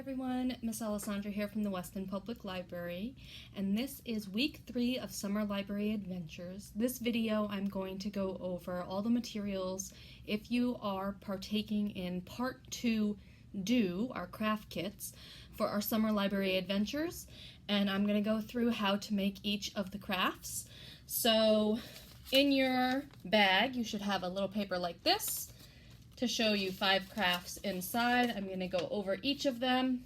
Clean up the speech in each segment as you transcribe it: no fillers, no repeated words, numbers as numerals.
everyone, Miss Alessandra here from the Weston Public Library, and this is week 3 of Summer Library Adventures. This video I'm going to go over all the materials if you are partaking in part 2 our craft kits for our Summer Library Adventures, and I'm going to go through how to make each of the crafts. So in your bag you should have a little paper like this to show you 5 crafts inside. I'm going to go over each of them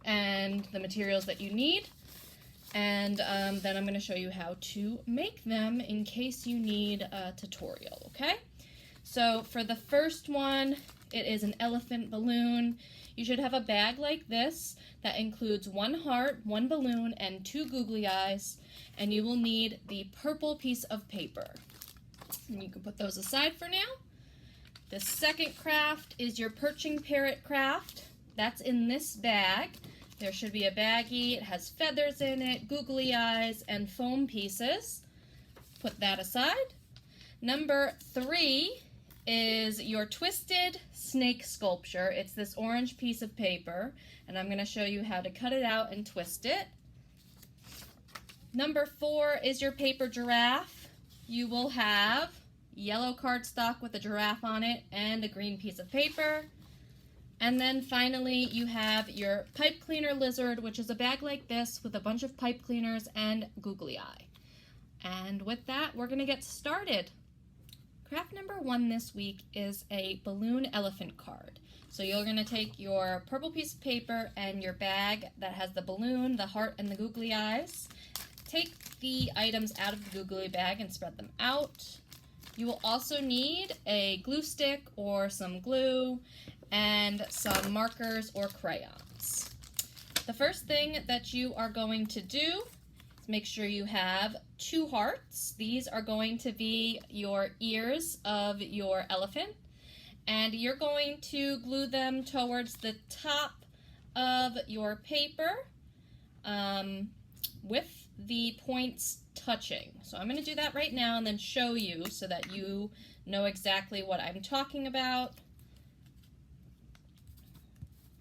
and the materials that you need, and then I'm going to show you how to make them in case you need a tutorial, okay? So for the first one, it is an elephant balloon. You should have a bag like this that includes 1 heart, 1 balloon, and 2 googly eyes, and you will need the purple piece of paper. And you can put those aside for now. The second craft is your Perching Parrot craft. That's in this bag. There should be a baggie. It has feathers in it, googly eyes, and foam pieces. Put that aside. Number 3 is your twisted snake sculpture. It's this orange piece of paper, and I'm going to show you how to cut it out and twist it. Number 4 is your paper giraffe. You will have yellow cardstock with a giraffe on it and a green piece of paper. And then finally you have your pipe cleaner lizard, which is a bag like this with a bunch of pipe cleaners and googly eye. And with that, we're going to get started. Craft number 1 this week is a balloon elephant card. So you're going to take your purple piece of paper and your bag that has the balloon, the heart, and the googly eyes. Take the items out of the googly bag and spread them out. You will also need a glue stick or some glue and some markers or crayons. The first thing that you are going to do is make sure you have 2 hearts. These are going to be your ears of your elephant, and you're going to glue them towards the top of your paper with the points touching. So I'm going to do that right now and then show you so that you know exactly what I'm talking about.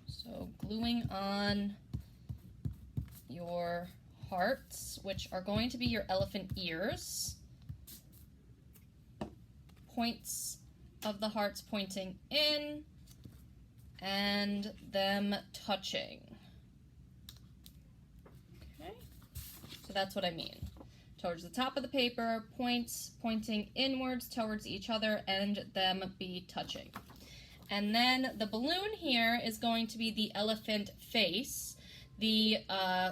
So gluing on your hearts, which are going to be your elephant ears. Points of the hearts pointing in and them touching. Okay, so that's what I mean. Towards the top of the paper, points pointing inwards towards each other, and them be touching. And then the balloon here is going to be the elephant face. The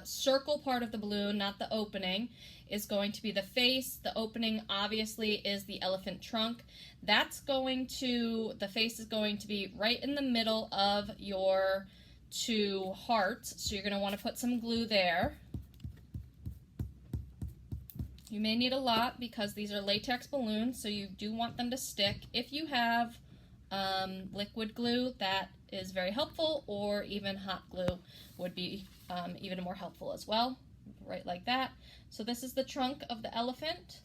circle part of the balloon, not the opening, is going to be the face. The opening obviously is the elephant trunk. The face is going to be right in the middle of your 2 hearts, so you're going to want to put some glue there. You may need a lot because these are latex balloons, so you do want them to stick. If you have liquid glue, that is very helpful, or even hot glue would be even more helpful as well, right like that. So this is the trunk of the elephant.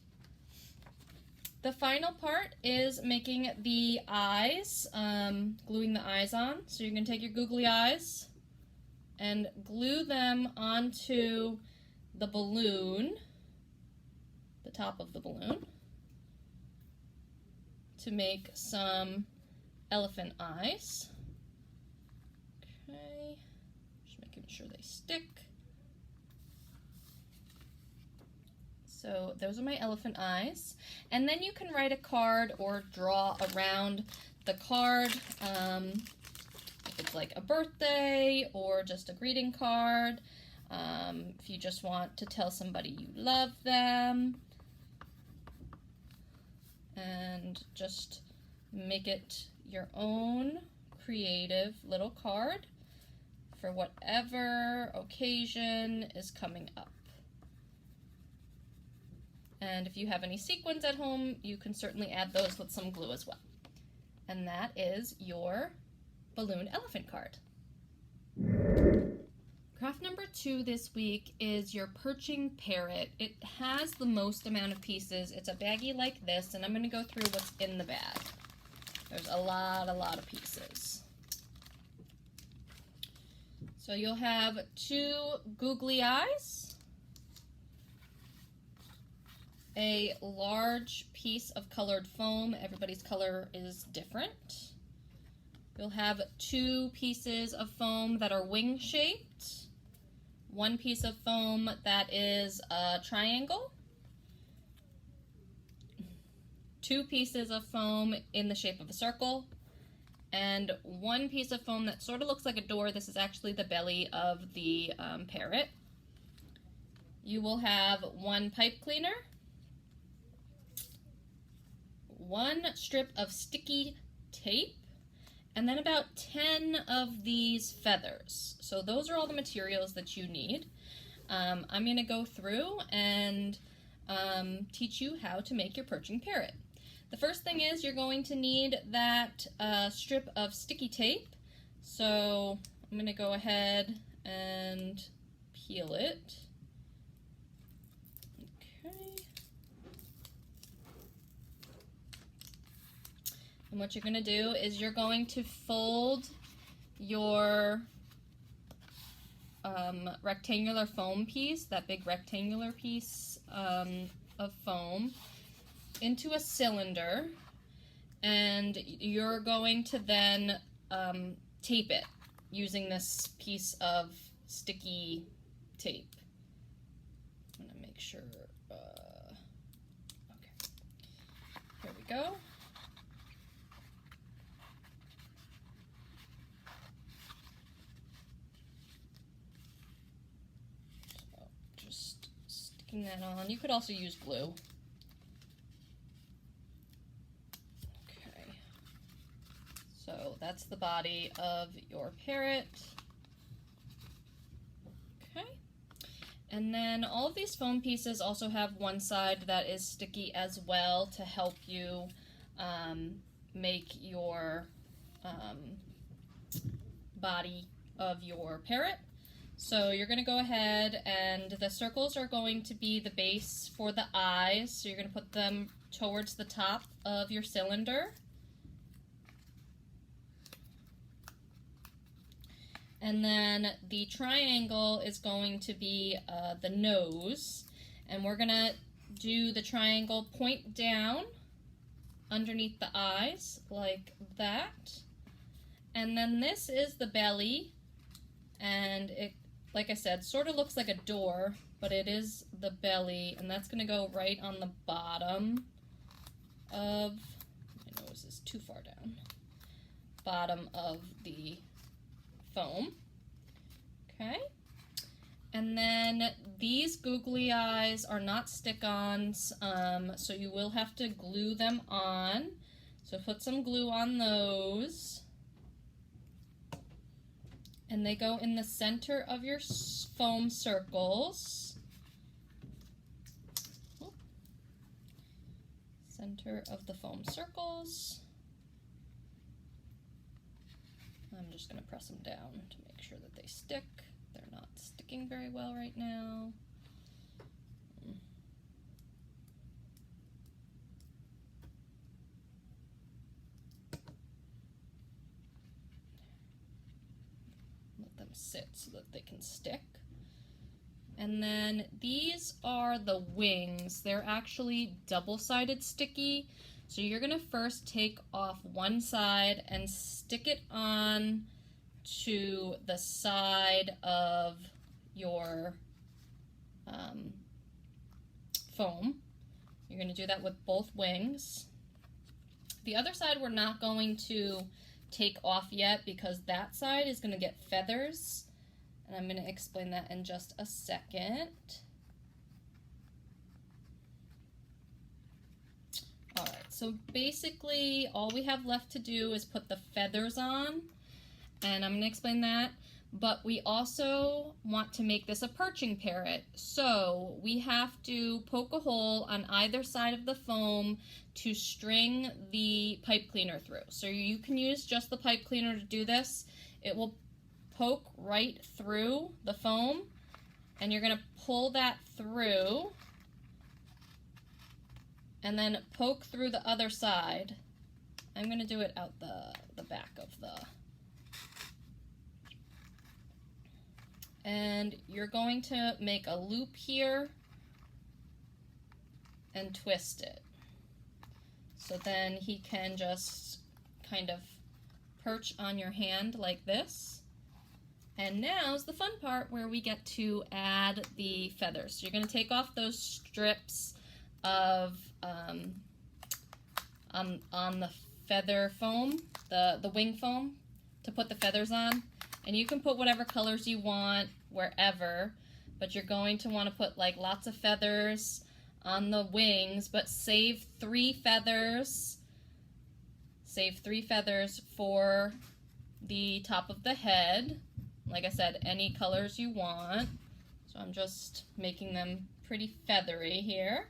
The final part is making the eyes, gluing the eyes on. So you're going to take your googly eyes and glue them onto the balloon, the top of the balloon, to make some elephant eyes. Okay, just making sure they stick. So those are my elephant eyes. And then you can write a card or draw around the card. If it's like a birthday or just a greeting card. If you just want to tell somebody you love them. And just make it your own creative little card for whatever occasion is coming up. And if you have any sequins at home, you can certainly add those with some glue as well. And that is your balloon elephant card. Craft number 2 this week is your Perching Parrot. It has the most amount of pieces. It's a baggie like this, and I'm going to go through what's in the bag. There's a lot of pieces. So you'll have 2 googly eyes, a large piece of colored foam. Everybody's color is different. You'll have 2 pieces of foam that are wing-shaped, 1 piece of foam that is a triangle, 2 pieces of foam in the shape of a circle, and 1 piece of foam that sort of looks like a door. This is actually the belly of the parrot. You will have 1 pipe cleaner, 1 strip of sticky tape, and then about 10 of these feathers. So those are all the materials that you need. I'm going to go through and teach you how to make your perching parrot. The first thing is you're going to need that strip of sticky tape. So I'm going to go ahead and peel it. Okay. And what you're going to do is you're going to fold your rectangular foam piece, that big rectangular piece of foam, into a cylinder, and you're going to then tape it using this piece of sticky tape. I'm gonna make sure, okay, here we go. So just sticking that on. You could also use glue. So that's the body of your parrot. Okay. And then all of these foam pieces also have one side that is sticky as well to help you make your body of your parrot. So you're going to go ahead, and the circles are going to be the base for the eyes. So you're going to put them towards the top of your cylinder. And then the triangle is going to be the nose. And we're going to do the triangle point down underneath the eyes, like that. And then this is the belly. And it, like I said, sort of looks like a door, but it is the belly. And that's going to go right on the bottom of, my nose is too far down, bottom of the foam. Okay, and then these googly eyes are not stick-ons, so you will have to glue them on. So put some glue on those, and they go in the center of your foam circles. Center of the foam circles. I'm just going to press them down to make sure that they stick. They're not sticking very well right now. Let them sit so that they can stick. And then these are the wings. They're actually double-sided sticky. So you're going to first take off one side and stick it on to the side of your foam. You're going to do that with both wings. The other side we're not going to take off yet because that side is going to get feathers. And I'm going to explain that in just a second. Alright, so basically all we have left to do is put the feathers on, and I'm going to explain that, but we also want to make this a perching parrot, so we have to poke a hole on either side of the foam to string the pipe cleaner through. So you can use just the pipe cleaner to do this. It will poke right through the foam, and you're going to pull that through, and then poke through the other side. I'm going to do it out the back of the... And you're going to make a loop here and twist it. So then he can just kind of perch on your hand like this. And now's the fun part where we get to add the feathers. So you're going to take off those strips of on the feather foam, the wing foam, to put the feathers on. And you can put whatever colors you want wherever, but you're going to want to put like lots of feathers on the wings, but save 3 feathers. Save 3 feathers for the top of the head. Like I said, any colors you want. So I'm just making them pretty feathery here.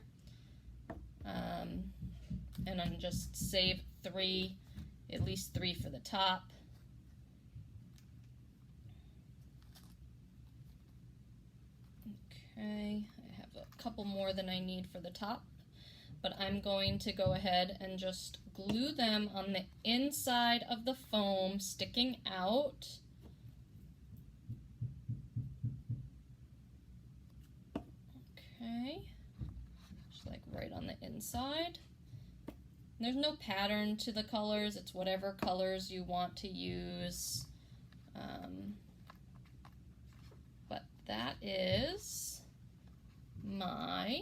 And I'm just save 3, at least 3 for the top. Okay, I have a couple more than I need for the top, but I'm going to go ahead and just glue them on the inside of the foam sticking out. Okay, just like right on the inside. There's no pattern to the colors, it's whatever colors you want to use. But that is my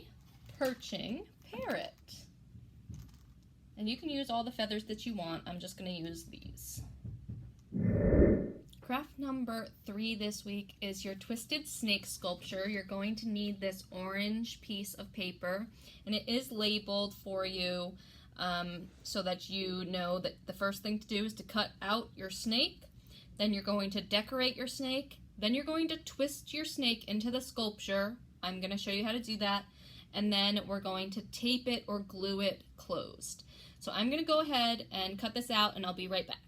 perching parrot. And you can use all the feathers that you want. I'm just going to use these. Craft number 3 this week is your twisted snake sculpture. You're going to need this orange piece of paper, and it is labeled for you so that you know that the first thing to do is to cut out your snake. Then you're going to decorate your snake. Then you're going to twist your snake into the sculpture. I'm going to show you how to do that. And then we're going to tape it or glue it closed. So I'm going to go ahead and cut this out, and I'll be right back.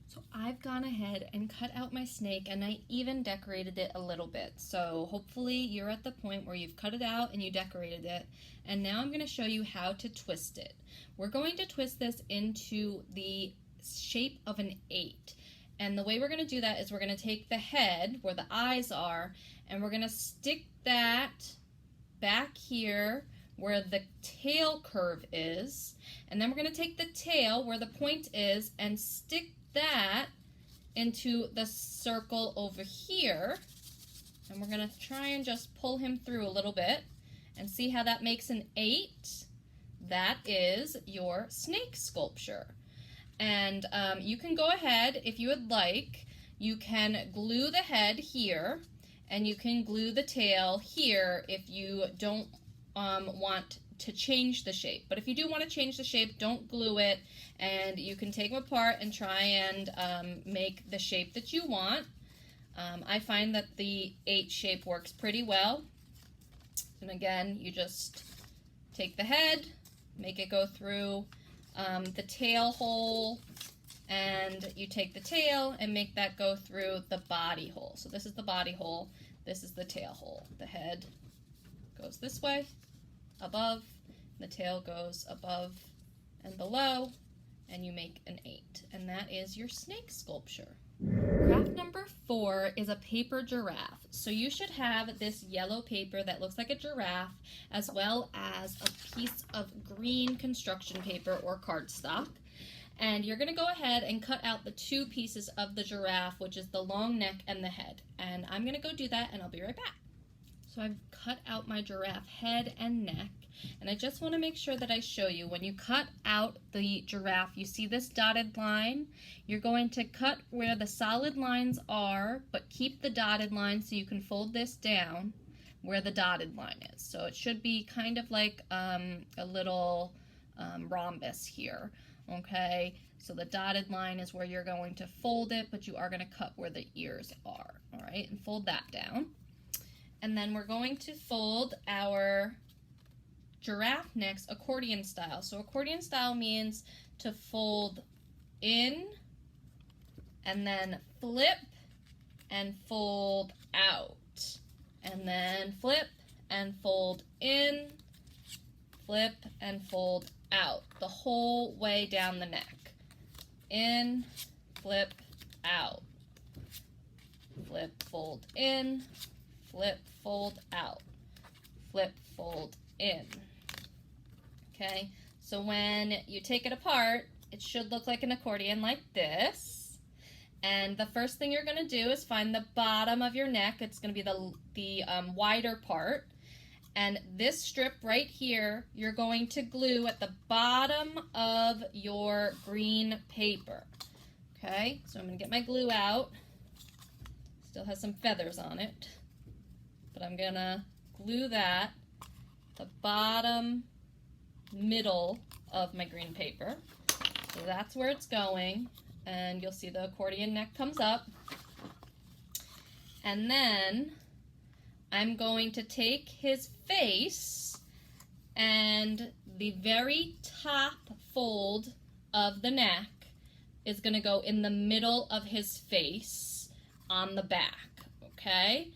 So I've gone ahead and cut out my snake, and I even decorated it a little bit. So hopefully you're at the point where you've cut it out and you decorated it. And now I'm going to show you how to twist it. We're going to twist this into the shape of an 8. And the way we're going to do that is we're going to take the head where the eyes are, and we're going to stick that back here where the tail curve is. And then we're going to take the tail where the point is and stick that into the circle over here. And we're going to try and just pull him through a little bit and see how that makes an 8. That is your snake sculpture. And you can go ahead, if you would like, you can glue the head here, and you can glue the tail here if you don't want to change the shape. But if you do want to change the shape, don't glue it, and you can take them apart and try and make the shape that you want. I find that the 8 shape works pretty well. And again, you just take the head, make it go through the tail hole, and you take the tail and make that go through the body hole. So this is the body hole, this is the tail hole. The head goes this way, above, the tail goes above and below, and you make an 8. And that is your snake sculpture. Craft number 4 is a paper giraffe. So you should have this yellow paper that looks like a giraffe, as well as a piece of green construction paper or cardstock. And you're going to go ahead and cut out the 2 pieces of the giraffe, which is the long neck and the head. And I'm going to go do that, and I'll be right back. So I've cut out my giraffe head and neck, and I just want to make sure that I show you, when you cut out the giraffe, you see this dotted line? You're going to cut where the solid lines are, but keep the dotted line so you can fold this down where the dotted line is. So it should be kind of like a little rhombus here, okay? So the dotted line is where you're going to fold it, but you are going to cut where the ears are, all right? And fold that down. And then we're going to fold our giraffe necks accordion style. So accordion style means to fold in and then flip and fold out. And then flip and fold in, flip and fold out. The whole way down the neck. In, flip, out. flip, fold in, flip, fold out, flip, fold in. Okay, so when you take it apart, it should look like an accordion like this. And the first thing you're going to do is find the bottom of your neck. It's going to be the wider part. And this strip right here, you're going to glue at the bottom of your green paper. Okay, so I'm going to get my glue out. Still has some feathers on it. But I'm going to glue that the bottom middle of my green paper. So that's where it's going. And you'll see the accordion neck comes up. And then I'm going to take his face, and the very top fold of the neck is going to go in the middle of his face on the back, okay?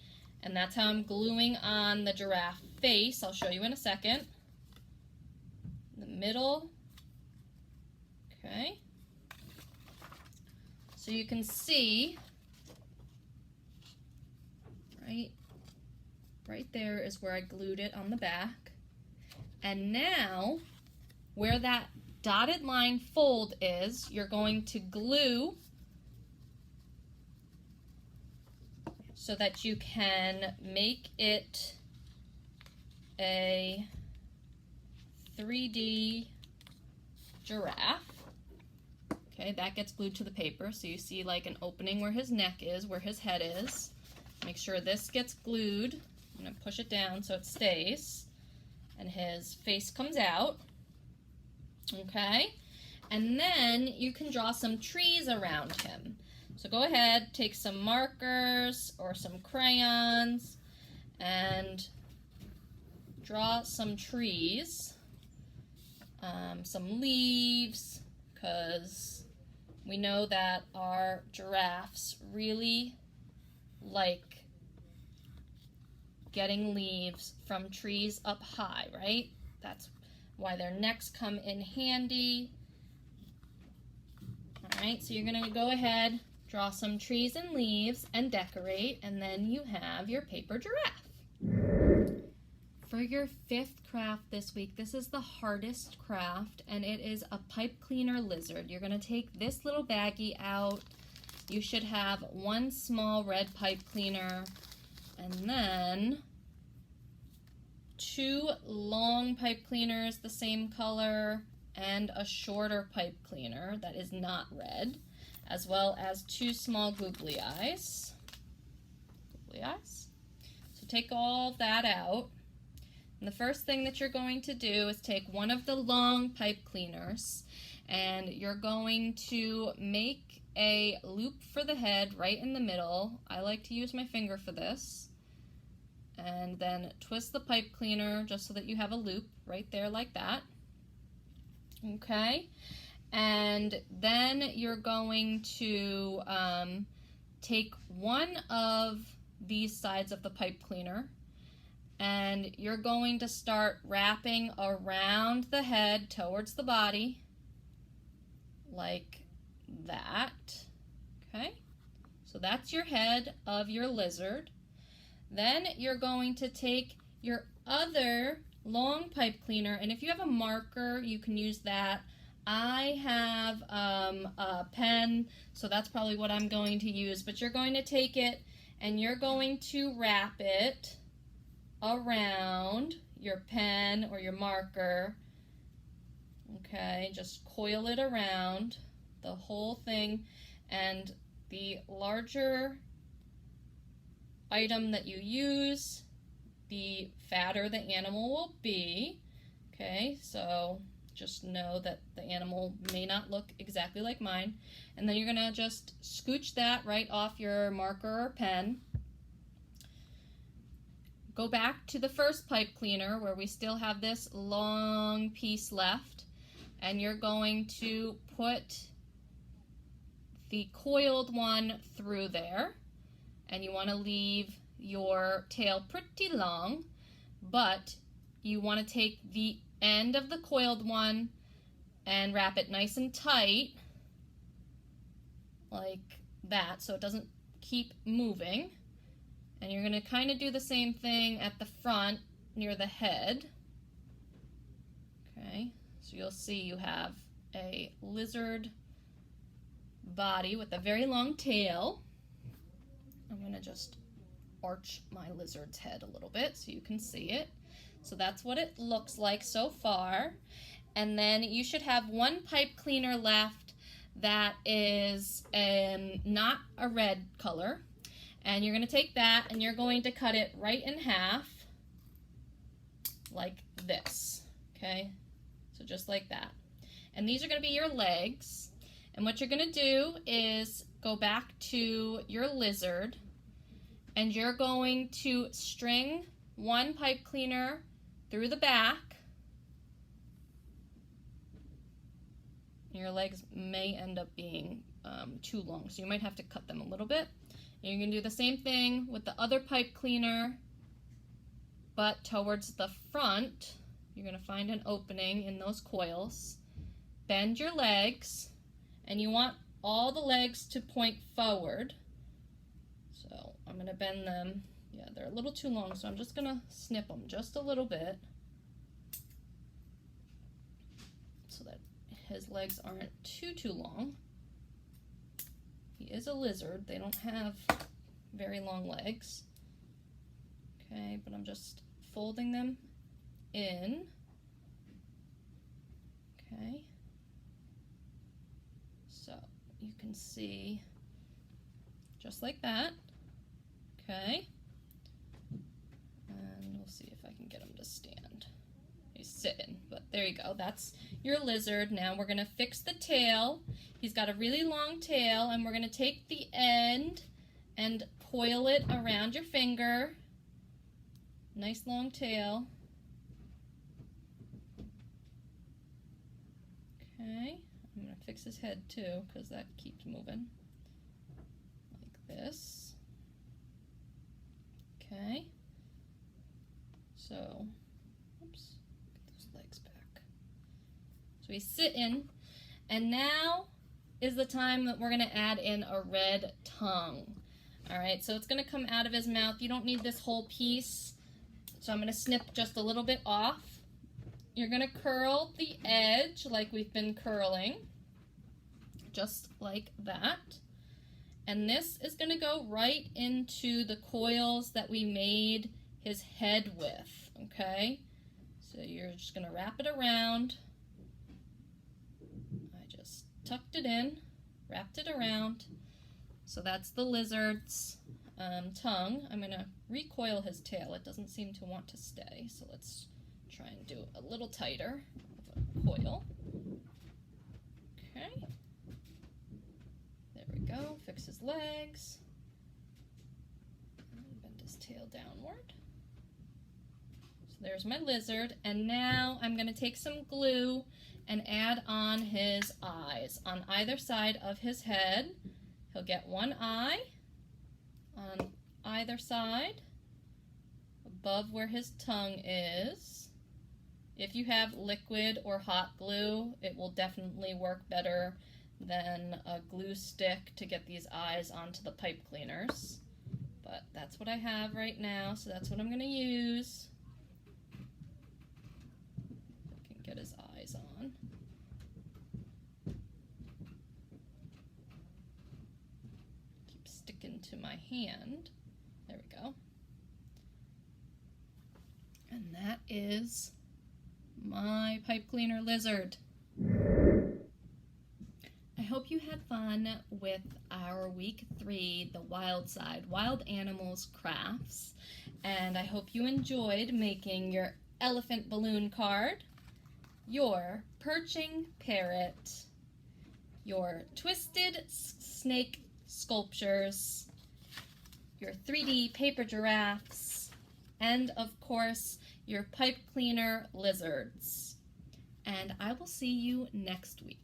And that's how I'm gluing on the giraffe face. I'll show you in a second. The middle, okay? So you can see, right there is where I glued it on the back. And now, where that dotted line fold is, you're going to glue so that you can make it a 3D giraffe. Okay, that gets glued to the paper, so you see like an opening where his neck is, where his head is. Make sure this gets glued. I'm going to push it down so it stays. And his face comes out. Okay, and then you can draw some trees around him. So go ahead, take some markers or some crayons and draw some trees, some leaves, because we know that our giraffes really like getting leaves from trees up high, right? That's why their necks come in handy. All right, so you're gonna go ahead, draw some trees and leaves and decorate, and then you have your paper giraffe. For your fifth craft this week, this is the hardest craft, and it is a pipe cleaner lizard. You're gonna take this little baggie out. You should have one small red pipe cleaner, and then two long pipe cleaners the same color, and a shorter pipe cleaner that is not red, as well as two small googly eyes. So take all of that out. And the first thing that you're going to do is take one of the long pipe cleaners, and you're going to make a loop for the head right in the middle. I like to use my finger for this. And then twist the pipe cleaner just so that you have a loop right there like that. Okay, and then you're going to take one of these sides of the pipe cleaner, and you're going to start wrapping around the head towards the body like that. Okay, so that's your head of your lizard. Then you're going to take your other long pipe cleaner, and if you have a marker, you can use that. I have a pen, so that's probably what I'm going to use, but you're going to take it and you're going to wrap it around your pen or your marker. Okay, just coil it around the whole thing, and the larger item that you use, the fatter the animal will be. Okay, so just know that the animal may not look exactly like mine. And then you're gonna just scooch that right off your marker or pen. Go back to the first pipe cleaner where we still have this long piece left, and you're going to put the coiled one through there. And you want to leave your tail pretty long, but you want to take the end of the coiled one and wrap it nice and tight like that so it doesn't keep moving. And you're going to kind of do the same thing at the front near the head. Okay, so you'll see you have a lizard body with a very long tail. I'm going to just arch my lizard's head a little bit so you can see it. So that's what it looks like so far. And then you should have one pipe cleaner left that is not a red color. And you're going to take that and you're going to cut it right in half like this. Okay, so just like that. And these are going to be your legs. And what you're going to do is go back to your lizard and you're going to string one pipe cleaner through the back. Your legs may end up being too long, so you might have to cut them a little bit. And you're going to do the same thing with the other pipe cleaner, but towards the front. You're going to find an opening in those coils. Bend your legs, and you want all the legs to point forward. So I'm going to bend them. Yeah, they're a little too long, so I'm just going to snip them just a little bit so that his legs aren't too long. He is a lizard. They don't have very long legs. Okay, but I'm just folding them in. Okay. So you can see just like that. Okay. And we'll see if I can get him to stand. He's sitting, but there you go. That's your lizard. Now we're going to fix the tail. He's got a really long tail, and we're going to take the end and coil it around your finger. Nice long tail. Okay, I'm going to fix his head too, because that keeps moving. Like this. Okay. So, oops, get those legs back. So he's sitting, and now is the time that we're going to add in a red tongue. All right, so it's going to come out of his mouth. You don't need this whole piece, so I'm going to snip just a little bit off. You're going to curl the edge like we've been curling, just like that. And this is going to go right into the coils that we made his head with, okay? So you're just going to wrap it around. I just tucked it in, wrapped it around. So that's the lizard's tongue. I'm going to recoil his tail. It doesn't seem to want to stay, so let's try and do a little tighter of a coil. Okay. There we go. Fix his legs. And bend his tail downward. So there's my lizard. And now I'm going to take some glue and add on his eyes on either side of his head. He'll get one eye on either side above where his tongue is. If you have liquid or hot glue, it will definitely work better than a glue stick to get these eyes onto the pipe cleaners. But that's what I have right now, so that's what I'm going to use. I can get his eyes on. Keep sticking to my hand. There we go. And that is my pipe cleaner lizard. I hope you had fun with our week 3, the Wild Side, Wild Animals crafts. And I hope you enjoyed making your elephant balloon card, your perching parrot, your twisted snake sculptures, your 3D paper giraffes, and of course, your pipe cleaner lizards. And I will see you next week.